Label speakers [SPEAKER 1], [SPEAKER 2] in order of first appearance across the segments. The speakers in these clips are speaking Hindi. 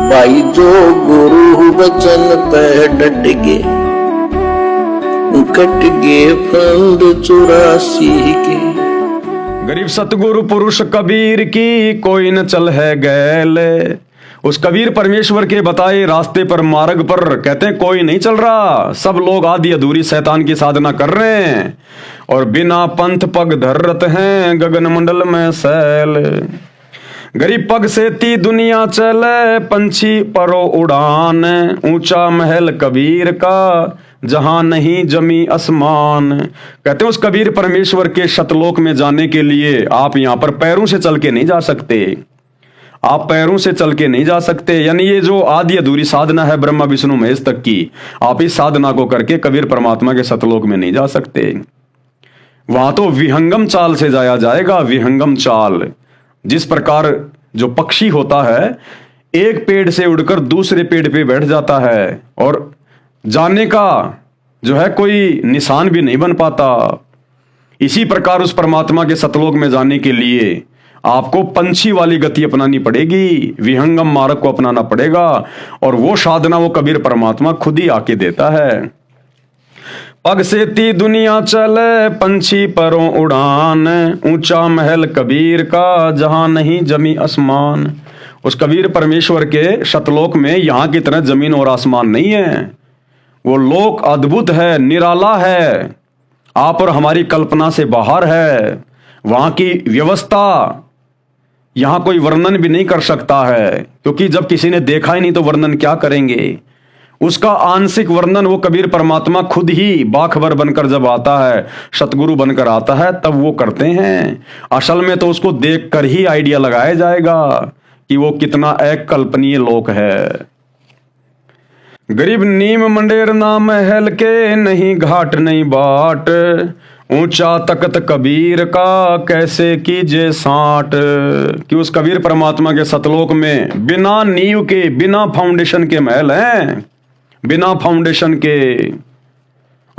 [SPEAKER 1] भाई जो गुरु वचन पे डट गे, कट गे फंद 84 के।
[SPEAKER 2] गरीब सतगुरु पुरुष कबीर की कोई न चल है गैल। उस कबीर परमेश्वर के बताए रास्ते पर मार्ग पर कहते हैं कोई नहीं चल रहा, सब लोग आधी अधूरी शैतान की साधना कर रहे हैं और बिना पंथ पग धरत हैं गगन मंडल में सैल। गरीब पग से ती दुनिया चले पंछी परो उड़ान, ऊंचा महल कबीर का जहां नहीं जमी आसमान। कहते हैं उस कबीर परमेश्वर के शतलोक में जाने के लिए आप यहां पर पैरों से चल के नहीं जा सकते, आप पैरों से चल के नहीं जा सकते। यानी ये जो आदि अधूरी साधना है ब्रह्मा विष्णु महेश तक की, आप इस साधना को करके कबीर परमात्मा के सतलोक में नहीं जा सकते। वहां तो विहंगम चाल से जाया जाएगा, विहंगम चाल। जिस प्रकार जो पक्षी होता है एक पेड़ से उड़कर दूसरे पेड़ पे बैठ जाता है और जाने का जो है कोई निशान भी नहीं बन पाता, इसी प्रकार उस परमात्मा के सतलोक में जाने के लिए आपको पंछी वाली गति अपनानी पड़ेगी, विहंगम मार्ग को अपनाना पड़ेगा। और वो साधना वो कबीर परमात्मा खुद ही आके देता है। पग से ती दुनिया चले पंछी परों उड़ान, ऊंचा महल कबीर का जहां नहीं जमी आसमान। उस कबीर परमेश्वर के शतलोक में यहां की तरह जमीन और आसमान नहीं है, वो लोक अद्भुत है, निराला है, आप और हमारी कल्पना से बाहर है। वहां की व्यवस्था यहां कोई वर्णन भी नहीं कर सकता है, क्योंकि जब किसी ने देखा ही नहीं तो वर्णन क्या करेंगे। उसका आंशिक वर्णन वो कबीर परमात्मा खुद ही बाखबर बनकर जब आता है, सतगुरु बनकर आता है, तब वो करते हैं। असल में तो उसको देखकर ही आइडिया लगाया जाएगा कि वो कितना अकल्पनीय लोक है। गरीब नीम मंडेर ना महल के, नहीं घाट नहीं बाट, ऊंचा तख्त कबीर का कैसे कीजे साठ। कि उस कबीर परमात्मा के सतलोक में बिना नींव के, बिना फाउंडेशन के महल हैं, बिना फाउंडेशन के।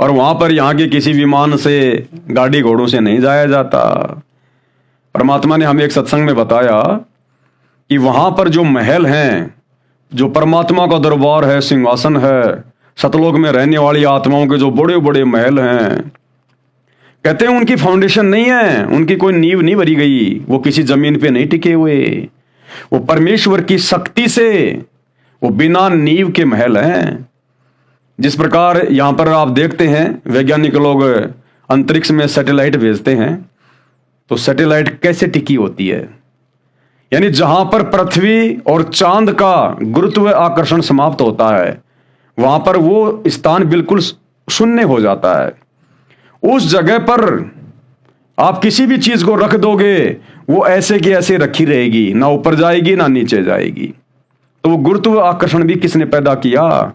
[SPEAKER 2] और वहां पर यहाँ के किसी विमान से, गाड़ी घोड़ों से नहीं जाया जाता। परमात्मा ने हमें एक सत्संग में बताया कि वहां पर जो महल हैं, जो परमात्मा का दरबार है, सिंहासन है, सतलोक में रहने वाली आत्माओं के जो बड़े बड़े महल हैं, कहते हैं उनकी फाउंडेशन नहीं है, उनकी कोई नींव नहीं भरी गई, वो किसी जमीन पे नहीं टिके हुए, वो परमेश्वर की शक्ति से वो बिना नींव के महल हैं। जिस प्रकार यहां पर आप देखते हैं वैज्ञानिक लोग अंतरिक्ष में सैटेलाइट भेजते हैं, तो सैटेलाइट कैसे टिकी होती है, यानी जहां पर पृथ्वी और चांद का गुरुत्व आकर्षण समाप्त होता है, वहां पर वो स्थान बिल्कुल शून्य हो जाता है। उस जगह पर आप किसी भी चीज को रख दोगे, वो ऐसे की ऐसे रखी रहेगी, ना ऊपर जाएगी ना नीचे जाएगी। तो वो गुरुत्व आकर्षण भी किसने पैदा किया?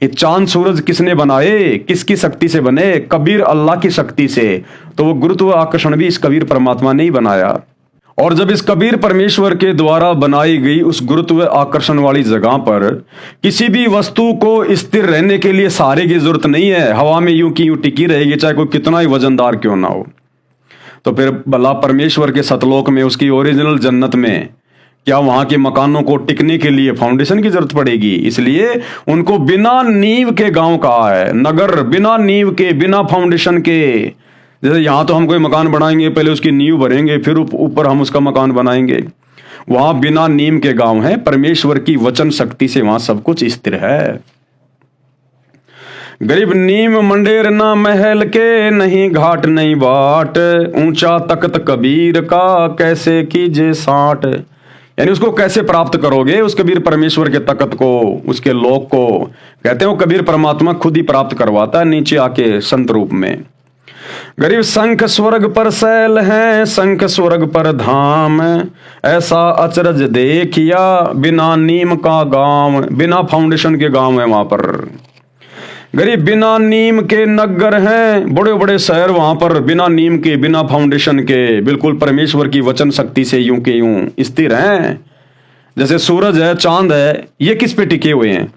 [SPEAKER 2] ये चांद सूरज किसने बनाए? किसकी शक्ति से बने? कबीर अल्लाह की शक्ति से। तो वो गुरुत्व आकर्षण भी इस कबीर परमात्मा ने ही बनाया। और जब इस कबीर परमेश्वर के द्वारा बनाई गई उस गुरुत्व आकर्षण वाली जगह पर किसी भी वस्तु को स्थिर रहने के लिए सहारे की जरूरत नहीं है, हवा में यूं की यूं टिकी रहेगी, चाहे कोई कितना ही वजनदार क्यों ना हो। तो फिर भला परमेश्वर के सतलोक में, उसकी ओरिजिनल जन्नत में, क्या वहां के मकानों को टिकने के लिए फाउंडेशन की जरूरत पड़ेगी? इसलिए उनको बिना नींव के गांव कहा है, नगर बिना नींव के, बिना फाउंडेशन के। जैसे यहाँ तो हम कोई मकान बनाएंगे, पहले उसकी नींव भरेंगे, फिर ऊपर हम उसका मकान बनाएंगे। वहां बिना नींव के गांव है, परमेश्वर की वचन शक्ति से वहां सब कुछ स्थिर है। गरीब नीम मंडेर ना महल के, नहीं घाट नहीं बाट, ऊंचा तख्त कबीर का कैसे कीजे साठ। यानी उसको कैसे प्राप्त करोगे, उस कबीर परमेश्वर के तख्त को, उसके लोक को। कहते हैं वो कबीर परमात्मा खुद ही प्राप्त करवाता है नीचे आके संत रूप में। गरीब शंख स्वर्ग पर शैल हैं, शंख स्वर्ग पर धाम, ऐसा अचरज देखिया बिना नीम का गांव। बिना फाउंडेशन के गांव है वहां पर। गरीब बिना नीम के नगर हैं, बड़े बड़े शहर वहां पर बिना नीम के, बिना फाउंडेशन के, बिल्कुल परमेश्वर की वचन शक्ति से यूं के यूं स्थिर हैं। जैसे सूरज है, चांद है, ये किस पे टिके हुए हैं?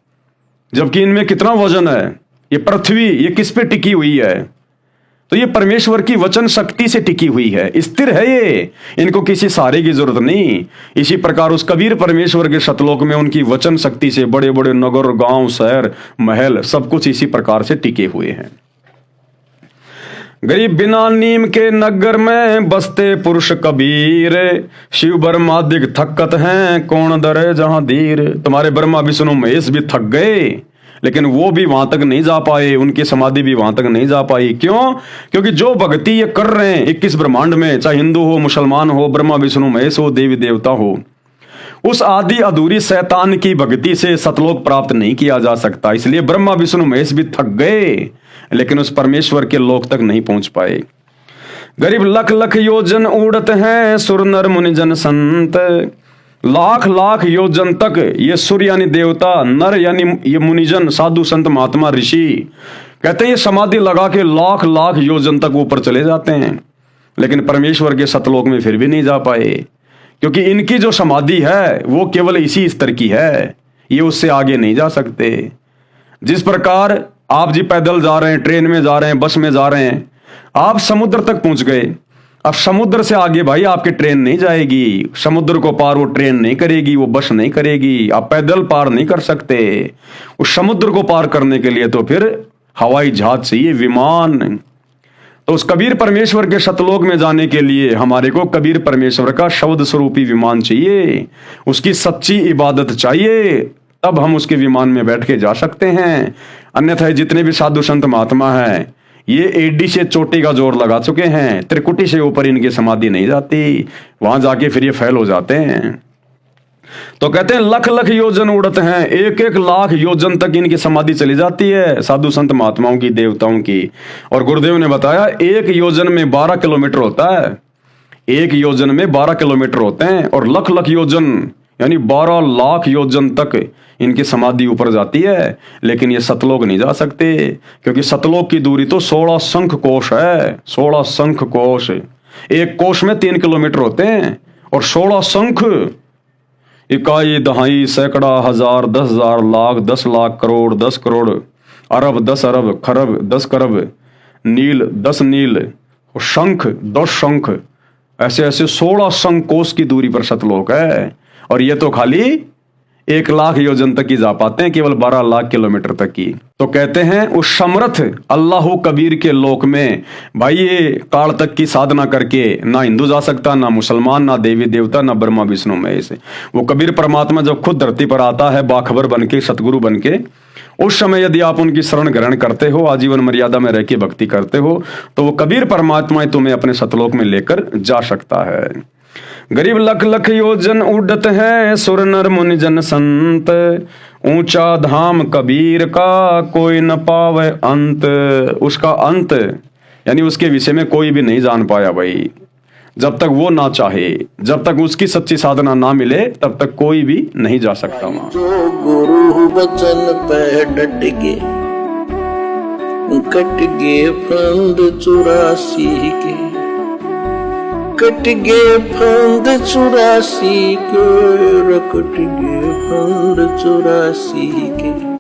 [SPEAKER 2] जबकि इनमें कितना वजन है। ये पृथ्वी, ये किस पे टिकी हुई है? तो ये परमेश्वर की वचन शक्ति से टिकी हुई है, स्थिर है ये, इनको किसी सहारे की जरूरत नहीं। इसी प्रकार उस कबीर परमेश्वर के सतलोक में उनकी वचन शक्ति से बड़े बड़े नगर, गांव, शहर, महल सब कुछ इसी प्रकार से टिके हुए हैं। गरीब बिना नीम के नगर में बसते पुरुष कबीर, शिव ब्रह्मादिक थकत हैं, कौन डरे जहां धीर। तुम्हारे ब्रह्मा विष्णु महेश भी थक गए, लेकिन वो भी वहां तक नहीं जा पाए, उनकी समाधि भी वहां तक नहीं जा पाई। क्यों? क्योंकि जो भक्ति ये कर रहे हैं 21 ब्रह्मांड में, चाहे हिंदू हो, मुसलमान हो, ब्रह्मा विष्णु महेश हो, देवी देवता हो, उस आदि अधूरी शैतान की भक्ति से सतलोक प्राप्त नहीं किया जा सकता। इसलिए ब्रह्मा विष्णु महेश भी थक गए, लेकिन उस परमेश्वर के लोक तक नहीं पहुंच पाए। गरीब लख लख योजन उड़त हैं, सुर नर मुनिजन संत। लाख लाख योजन तक ये सूर्य यानी देवता, नर यानी ये मुनिजन, साधु संत महात्मा ऋषि, कहते हैं ये समाधि लगा के लाख लाख योजन तक ऊपर चले जाते हैं, लेकिन परमेश्वर के सतलोक में फिर भी नहीं जा पाए, क्योंकि इनकी जो समाधि है वो केवल इसी स्तर की है, ये उससे आगे नहीं जा सकते। जिस प्रकार आप जी पैदल जा रहे हैं, ट्रेन में जा रहे हैं, बस में जा रहे हैं, आप समुद्र तक पहुंच गए, अब समुद्र से आगे भाई आपकी ट्रेन नहीं जाएगी, समुद्र को पार वो ट्रेन नहीं करेगी, वो बस नहीं करेगी, आप पैदल पार नहीं कर सकते। उस समुद्र को पार करने के लिए तो फिर हवाई जहाज चाहिए, विमान। तो उस कबीर परमेश्वर के सतलोक में जाने के लिए हमारे को कबीर परमेश्वर का शब्द स्वरूपी विमान चाहिए, उसकी सच्ची इबादत चाहिए, तब हम उसके विमान में बैठ के जा सकते हैं। अन्यथा जितने भी साधु संत महात्मा हैं ये एडी से चोटी का जोर लगा चुके हैं, त्रिकुटी से ऊपर इनकी समाधि नहीं जाती, वहां जाके फिर ये फैल हो जाते हैं। तो कहते हैं लख लख योजन उड़त हैं, एक एक लाख योजन तक इनकी समाधि चली जाती है, साधु संत महात्माओं की, देवताओं की। और गुरुदेव ने बताया एक योजन में 12 किलोमीटर होता है, एक योजन में 12 किलोमीटर होते हैं, और लख लख योजन यानी 12 लाख योजन तक इनकी समाधि ऊपर जाती है, लेकिन ये सतलोक नहीं जा सकते, क्योंकि सतलोक की दूरी तो 16 शंख कोश है, 16 शंख कोश। एक कोश में 3 किलोमीटर होते हैं, और 16 शंख, इकाई, दहाई, सैकड़ा, हजार, 10,000, लाख, 10 लाख, करोड़, 10 करोड़, अरब, 10 अरब, खरब, 10 खरब, नील, 10 नील, और शंख, 10 शंख, ऐसे ऐसे 16 शंख कोश की दूरी पर सतलोक है। और ये तो खाली 1 लाख योजन तक ही जा पाते हैं, केवल 12 लाख किलोमीटर तक की। तो कहते हैं उस समर्थ अल्लाह कबीर के लोक में भाई ये काल तक की साधना करके ना हिंदू जा सकता, ना मुसलमान, ना देवी देवता, ना ब्रह्मा विष्णु महेश। वो कबीर परमात्मा जब खुद धरती पर आता है बाखबर बन के, सतगुरु बन के, उस समय यदि आप उनकी शरण ग्रहण करते हो, आजीवन मर्यादा में रह के भक्ति करते हो, तो वो कबीर परमात्मा तुम्हें अपने सतलोक में लेकर जा सकता है। गरीब लख लख योजन उड़त है, सुर नर मुनि जन संत। ऊंचा धाम कबीर का, कोई न पावे अंत। उसका अंत यानी उसके विषय में कोई भी नहीं जान पाया भाई, जब तक वो ना चाहे, जब तक उसकी सच्ची साधना ना मिले, तब तक कोई भी नहीं जा सकता वहां।
[SPEAKER 1] जो गुरु वचन पे डट के, कट गए फंद 84 के, कट गए फंद 84 के, कट गए फंद 84 के।